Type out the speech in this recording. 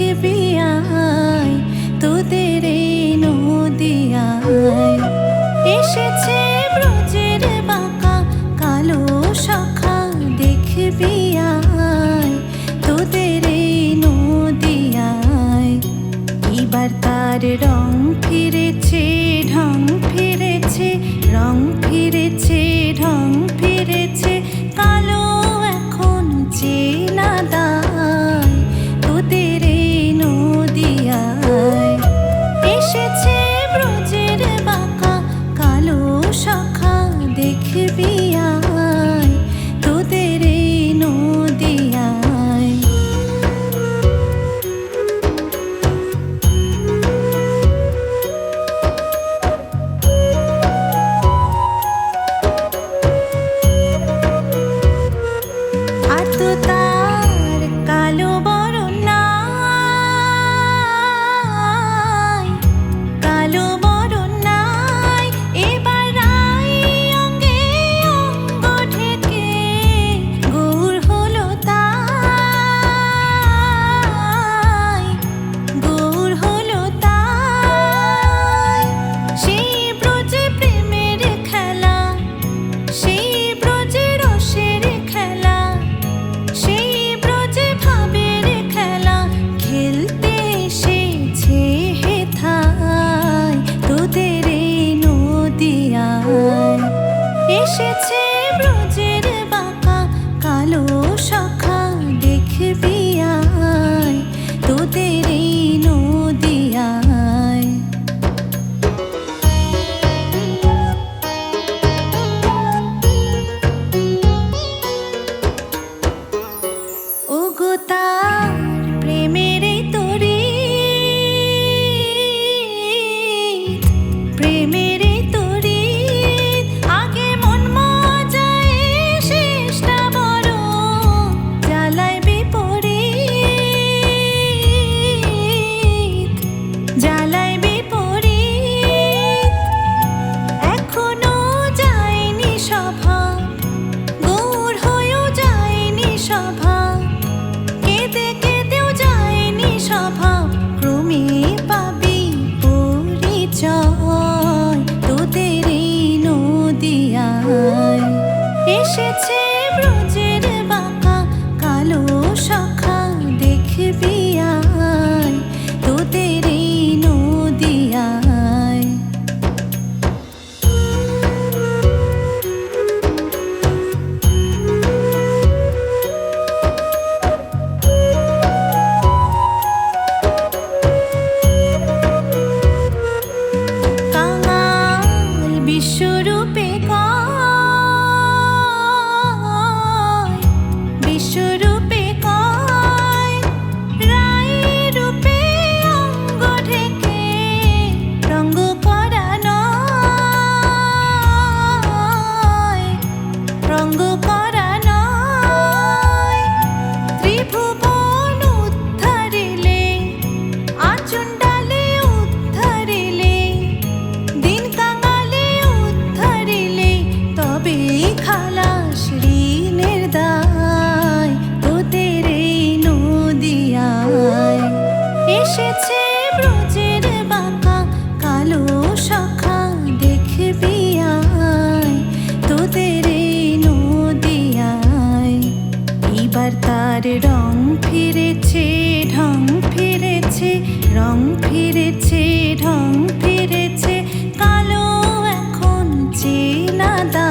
দেখবি আয় তোদের এই নদিয়ায় এসেছে ব্রজের বাঁকা কালো শাখা দেখবি আয় তোদের এই নদিয়ায় এবার তার রং ফিরেছে ঢং ফিরেছে রং ফিরেছে ঢং ফিরেছে কালো এখন চেনা দায় তোদের এই নদিয়ায় এসেছে ব্রজের বাঁকা কালো শাখা দেখবি আয় তোদের এই নদিয়ায় আর তো তার কালো বরণায় কালো বরণায় এবার রাই অঙ্গে অঙ্গ ঢেকে গৌর হলো তাই গৌর হলো তাই সেই ব্রজে প্রেমের খেলা সেই ব্রজে রসের খেলা সেই ব্রজে ভাবের খেলা খেলতে এসেছে হেথায় তোদের এই নদিয়ায় এসেছে ব্রজের বাঁকা কালো শাখা দেখবি আয় তোদের এই নদিয়ায় ওগো তার প্রেমের এই তড়িৎ প্রেমের এই তড়িৎ আগে মন মজায় শেষটা বড় জ্বালায় বিপরীত জ্বালায় বিপরীত এখনো যায়নি স্বভাব গৌর হয়েও যায়নি স্বভাব কেঁদে কেঁদেও যায়নি স্বভাব ক্রমে পাবি পরিচয় তোদের এই নদিয়ায় এসেছে ব্রজের বাঁকা কালো শাখা দেখবি আয় তোদের এই নদিয়ায় কাঙাল বিশ্বরূপে কয় বিশ্বরূপে কয় রাই রূপে অঙ্গ ঢেকে রঙ্গ করা নয় রঙ্গ করা নয় ত্রিভুবন উদ্ধারিলে আচণ্ডালে উদ্ধারিলে দিন কাঙালে উদ্ধারিলে তবে খালাস ঋণের দায় তোদের এই নদিয়ায় এসেছে ব্রজের বাঁকা কালো শাখা দেখবি আয় তোদের এই নদিয়ায় এবার তার রং ফিরেছে ঢং ফিরেছে রং ফিরেছে ঢং ফিরেছে কালো এখন চেনা দায়